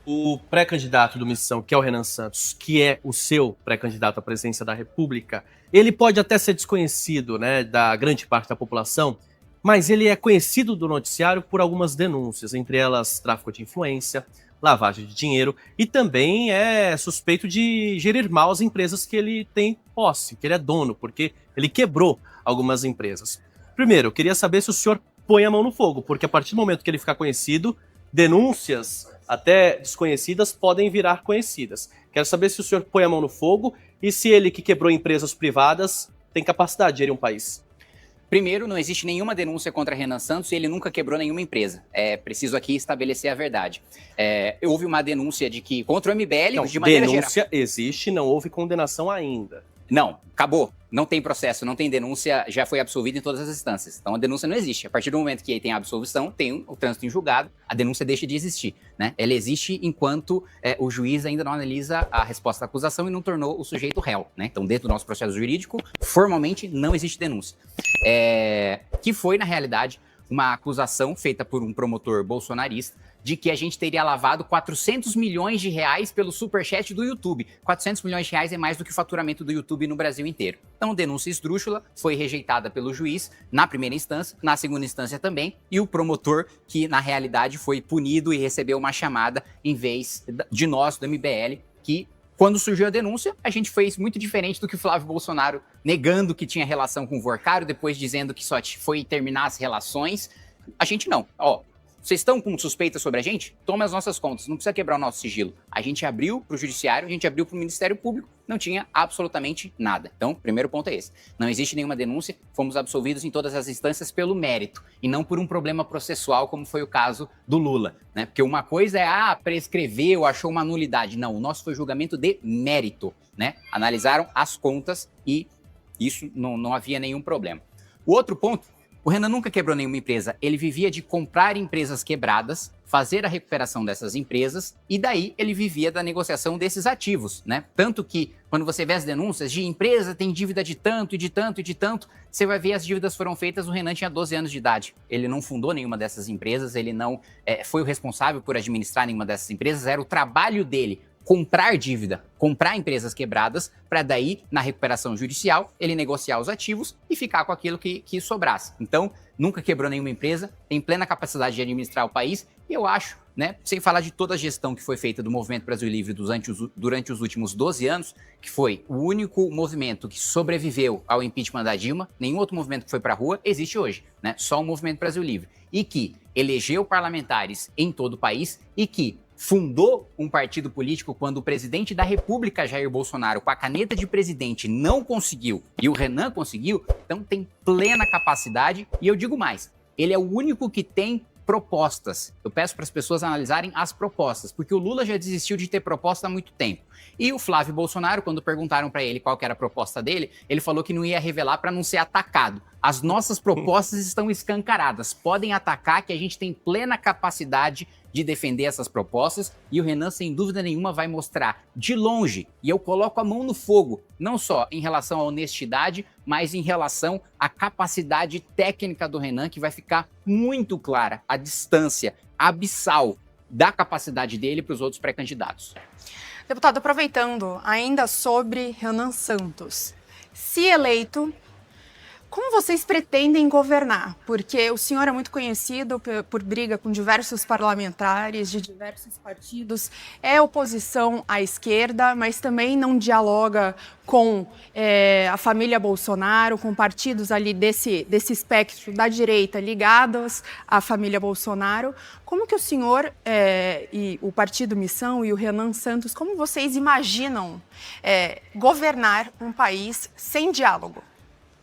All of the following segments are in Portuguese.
O pré-candidato do Missão, que é o Renan Santos, que é o seu pré-candidato à presidência da República, ele pode até ser desconhecido, né, da grande parte da população, mas ele é conhecido do noticiário por algumas denúncias, entre elas tráfico de influência, lavagem de dinheiro e também é suspeito de gerir mal as empresas que ele tem posse, que ele é dono, porque ele quebrou algumas empresas. Primeiro, eu queria saber se o senhor põe a mão no fogo, porque a partir do momento que ele ficar conhecido, denúncias até desconhecidas podem virar conhecidas. Quero saber se o senhor põe a mão no fogo e se ele, que quebrou empresas privadas, tem capacidade de gerir um país. Primeiro, não existe nenhuma denúncia contra Renan Santos e ele nunca quebrou nenhuma empresa. É preciso aqui estabelecer a verdade. Houve uma denúncia de que contra o MBL, Não, de maneira geral. denúncia existe, não houve condenação ainda. Não, acabou. Não tem processo, não tem denúncia, já foi absolvido em todas as instâncias. Então a denúncia não existe. A partir do momento que tem a absolvição, tem o trânsito em julgado, a denúncia deixa de existir, né? Ela existe enquanto o juiz ainda não analisa a resposta da acusação e não tornou o sujeito réu, né? Então, dentro do nosso processo jurídico, formalmente não existe denúncia. Que foi, na realidade, uma acusação feita por um promotor bolsonarista de que a gente teria lavado 400 milhões de reais pelo superchat do YouTube. 400 milhões de reais é mais do que o faturamento do YouTube no Brasil inteiro. Então, denúncia esdrúxula foi rejeitada pelo juiz na primeira instância, na segunda instância também, e o promotor, que na realidade foi punido e recebeu uma chamada em vez de nós, do MBL, que quando surgiu a denúncia, a gente fez muito diferente do que o Flávio Bolsonaro negando que tinha relação com o Vorcário, depois dizendo que só foi terminar as relações. A gente não. Vocês estão com suspeita sobre a gente? Tome as nossas contas, não precisa quebrar o nosso sigilo. A gente abriu para o Judiciário, a gente abriu para o Ministério Público, não tinha absolutamente nada. Então, primeiro ponto é esse. Não existe nenhuma denúncia, fomos absolvidos em todas as instâncias pelo mérito, e não por um problema processual, como foi o caso do Lula, né? Porque uma coisa é, prescreveu, achou uma nulidade. Não, o nosso foi julgamento de mérito, né? Analisaram as contas e isso não havia nenhum problema. O outro ponto, o Renan nunca quebrou nenhuma empresa, ele vivia de comprar empresas quebradas, fazer a recuperação dessas empresas e daí ele vivia da negociação desses ativos, né? Tanto que quando você vê as denúncias de empresa tem dívida de tanto e de tanto e de tanto, você vai ver as dívidas foram feitas, o Renan tinha 12 anos de idade. Ele não fundou nenhuma dessas empresas, ele não foi o responsável por administrar nenhuma dessas empresas, era o trabalho dele comprar dívida, comprar empresas quebradas, para daí, na recuperação judicial, ele negociar os ativos e ficar com aquilo que sobrasse. Então, nunca quebrou nenhuma empresa, tem plena capacidade de administrar o país, e eu acho, né, sem falar de toda a gestão que foi feita do Movimento Brasil Livre durante os últimos 12 anos, que foi o único movimento que sobreviveu ao impeachment da Dilma, nenhum outro movimento que foi para a rua existe hoje, né? Só o Movimento Brasil Livre. E que elegeu parlamentares em todo o país e que fundou um partido político quando o presidente da República, Jair Bolsonaro, com a caneta de presidente, não conseguiu e o Renan conseguiu, então tem plena capacidade. E eu digo mais, ele é o único que tem propostas. Eu peço para as pessoas analisarem as propostas, porque o Lula já desistiu de ter proposta há muito tempo. E o Flávio Bolsonaro, quando perguntaram para ele qual que era a proposta dele, ele falou que não ia revelar para não ser atacado. As nossas propostas estão escancaradas. Podem atacar, que a gente tem plena capacidade de defender essas propostas, e o Renan, sem dúvida nenhuma, vai mostrar de longe, e eu coloco a mão no fogo, não só em relação à honestidade, mas em relação à capacidade técnica do Renan, que vai ficar muito clara a distância abissal da capacidade dele para os outros pré-candidatos. Deputado, aproveitando ainda sobre Renan Santos, se eleito, como vocês pretendem governar? Porque o senhor é muito conhecido por briga com diversos parlamentares de diversos partidos, é oposição à esquerda, mas também não dialoga com a família Bolsonaro, com partidos ali desse espectro da direita ligados à família Bolsonaro. Como que o senhor e o Partido Missão e o Renan Santos, como vocês imaginam governar um país sem diálogo?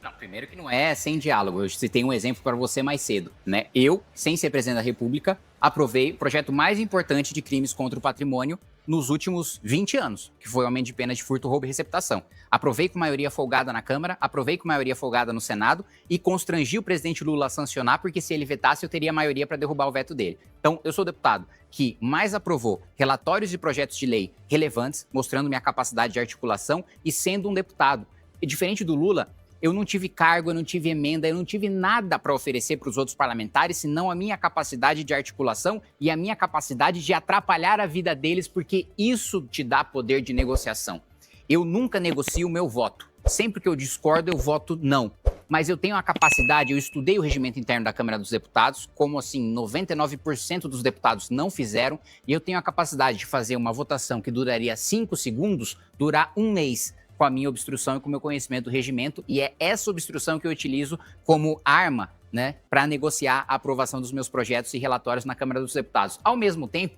Não, primeiro que não é sem diálogo. Eu citei um exemplo para você mais cedo, né? Eu, sem ser presidente da República, aprovei o projeto mais importante de crimes contra o patrimônio nos últimos 20 anos, que foi o aumento de pena de furto, roubo e receptação. Aprovei com maioria folgada na Câmara, aprovei com maioria folgada no Senado e constrangi o presidente Lula a sancionar, porque se ele vetasse, eu teria maioria para derrubar o veto dele. Então, eu sou o deputado que mais aprovou relatórios e projetos de lei relevantes, mostrando minha capacidade de articulação e sendo um deputado. E diferente do Lula, Eu não tive cargo, eu não tive emenda, eu não tive nada para oferecer para os outros parlamentares, senão a minha capacidade de articulação e a minha capacidade de atrapalhar a vida deles, porque isso te dá poder de negociação. Eu nunca negocio o meu voto. Sempre que eu discordo, eu voto não. Mas eu tenho a capacidade, eu estudei o regimento interno da Câmara dos Deputados, como assim 99% dos deputados não fizeram, e eu tenho a capacidade de fazer uma votação que duraria 5 segundos, durar 1 mês, com a minha obstrução e com o meu conhecimento do regimento, e é essa obstrução que eu utilizo como arma, né, para negociar a aprovação dos meus projetos e relatórios na Câmara dos Deputados. Ao mesmo tempo,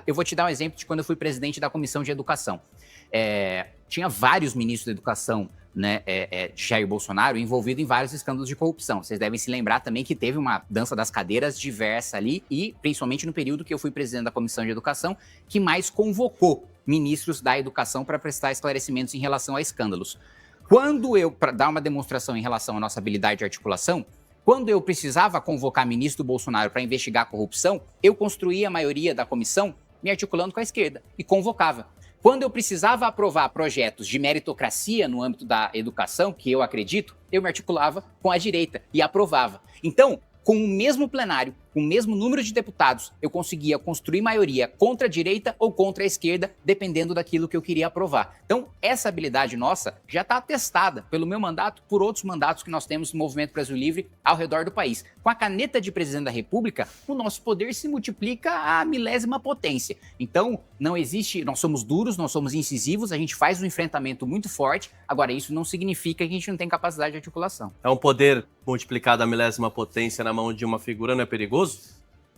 eu vou te dar um exemplo de quando eu fui presidente da Comissão de Educação. Tinha vários ministros da Educação, né, de Jair Bolsonaro, envolvido em vários escândalos de corrupção. Vocês devem se lembrar também que teve uma dança das cadeiras diversa ali, e principalmente no período que eu fui presidente da Comissão de Educação, que mais convocou ministros da Educação para prestar esclarecimentos em relação a escândalos. Para dar uma demonstração em relação à nossa habilidade de articulação, quando eu precisava convocar ministro Bolsonaro para investigar a corrupção, eu construía a maioria da comissão me articulando com a esquerda e convocava. Quando eu precisava aprovar projetos de meritocracia no âmbito da educação, que eu acredito, eu me articulava com a direita e aprovava. Então, com o mesmo plenário, com o mesmo número de deputados, eu conseguia construir maioria contra a direita ou contra a esquerda, dependendo daquilo que eu queria aprovar. Então, essa habilidade nossa já está atestada pelo meu mandato, por outros mandatos que nós temos no Movimento Brasil Livre ao redor do país. Com a caneta de presidente da República, o nosso poder se multiplica à milésima potência. Então, não existe, nós somos duros, nós somos incisivos, a gente faz um enfrentamento muito forte, agora isso não significa que a gente não tem capacidade de articulação. É um poder multiplicado à milésima potência na mão de uma figura, não é perigoso?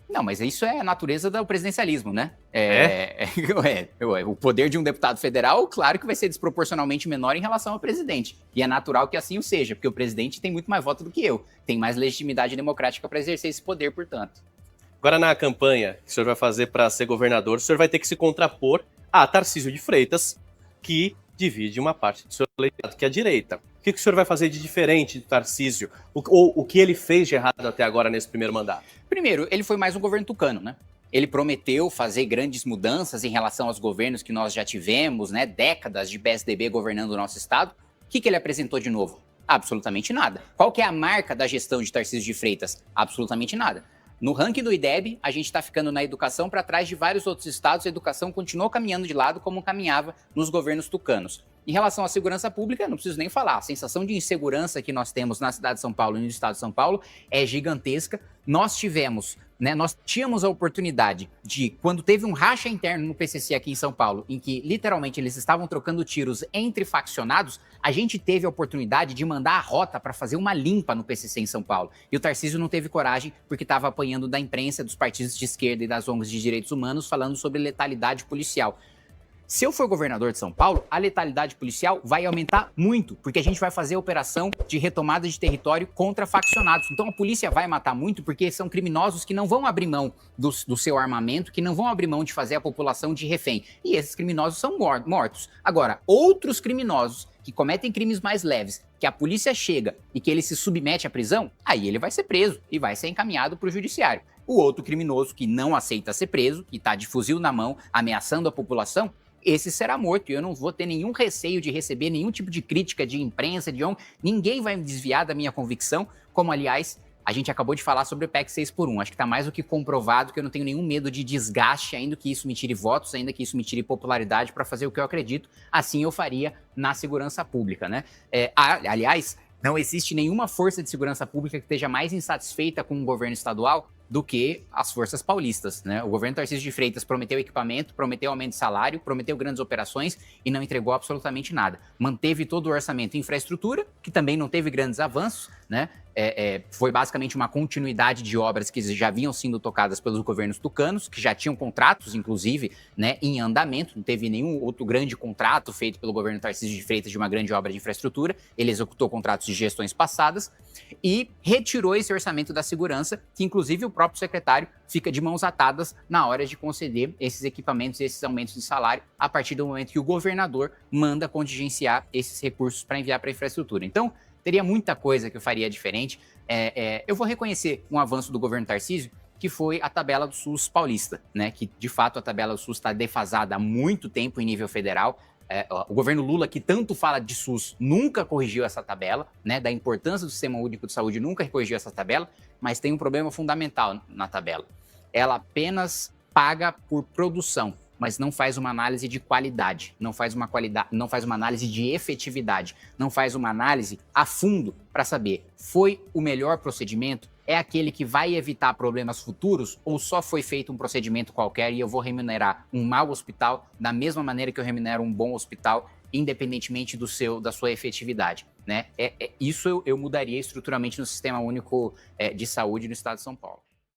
Não, mas isso é a natureza do presidencialismo, né? O poder de um deputado federal, claro que vai ser desproporcionalmente menor em relação ao presidente. E é natural que assim o seja, porque o presidente tem muito mais voto do que eu. Tem mais legitimidade democrática para exercer esse poder, portanto. Agora, na campanha que o senhor vai fazer para ser governador, o senhor vai ter que se contrapor a Tarcísio de Freitas, que divide uma parte do seu eleitorado, que é a direita. O que o senhor vai fazer de diferente do Tarcísio? O que ele fez de errado até agora nesse primeiro mandato? Primeiro, ele foi mais um governo tucano, né? Ele prometeu fazer grandes mudanças em relação aos governos que nós já tivemos, né? Décadas de PSDB governando o nosso estado. O que ele apresentou de novo? Absolutamente nada. Qual que é a marca da gestão de Tarcísio de Freitas? Absolutamente nada. No ranking do IDEB, a gente está ficando na educação para trás de vários outros estados. A educação continuou caminhando de lado como caminhava nos governos tucanos. Em relação à segurança pública, não preciso nem falar. A sensação de insegurança que nós temos na cidade de São Paulo e no estado de São Paulo é gigantesca. Nós tínhamos a oportunidade de, quando teve um racha interno no PCC aqui em São Paulo, em que literalmente eles estavam trocando tiros entre faccionados, a gente teve a oportunidade de mandar a rota para fazer uma limpa no PCC em São Paulo. E o Tarcísio não teve coragem porque estava apanhando da imprensa, dos partidos de esquerda e das ONGs de direitos humanos falando sobre letalidade policial. Se eu for governador de São Paulo, a letalidade policial vai aumentar muito, porque a gente vai fazer operação de retomada de território contra faccionados. Então a polícia vai matar muito porque são criminosos que não vão abrir mão do seu armamento, que não vão abrir mão de fazer a população de refém. E esses criminosos são mortos. Agora, outros criminosos que cometem crimes mais leves, que a polícia chega e que ele se submete à prisão, aí ele vai ser preso e vai ser encaminhado para o judiciário. O outro criminoso que não aceita ser preso, que está de fuzil na mão, ameaçando a população, esse será morto e eu não vou ter nenhum receio de receber nenhum tipo de crítica de imprensa, de ONG. Ninguém vai me desviar da minha convicção, como, aliás, a gente acabou de falar sobre o PEC 6x1. Acho que está mais do que comprovado que eu não tenho nenhum medo de desgaste, ainda que isso me tire votos, ainda que isso me tire popularidade para fazer o que eu acredito. Assim eu faria na segurança pública, né? Aliás, não existe nenhuma força de segurança pública que esteja mais insatisfeita com o governo estadual do que as forças paulistas, né? O governo Tarcísio de Freitas prometeu equipamento, prometeu aumento de salário, prometeu grandes operações e não entregou absolutamente nada. Manteve todo o orçamento em infraestrutura, que também não teve grandes avanços, né? Foi basicamente uma continuidade de obras que já vinham sendo tocadas pelos governos tucanos, que já tinham contratos, inclusive, né, em andamento. Não teve nenhum outro grande contrato feito pelo governo Tarcísio de Freitas de uma grande obra de infraestrutura. Ele executou contratos de gestões passadas e retirou esse orçamento da segurança, que inclusive o próprio secretário fica de mãos atadas na hora de conceder esses equipamentos, esses aumentos de salário, a partir do momento que o governador manda contingenciar esses recursos para enviar para a infraestrutura. Então, teria muita coisa que eu faria diferente. Eu vou reconhecer um avanço do governo Tarcísio, que foi a tabela do SUS paulista, né? Que, de fato, a tabela do SUS está defasada há muito tempo em nível federal. O governo Lula, que tanto fala de SUS, nunca corrigiu essa tabela, né? Da importância do Sistema Único de Saúde, nunca corrigiu essa tabela, mas tem um problema fundamental na tabela. Ela apenas paga por produção, mas não faz uma análise de qualidade, não faz uma análise de efetividade, não faz uma análise a fundo para saber, foi o melhor procedimento? É aquele que vai evitar problemas futuros ou só foi feito um procedimento qualquer e eu vou remunerar um mau hospital da mesma maneira que eu remunero um bom hospital, independentemente da sua efetividade, né? Isso eu mudaria estruturalmente no Sistema Único de Saúde no Estado de São Paulo.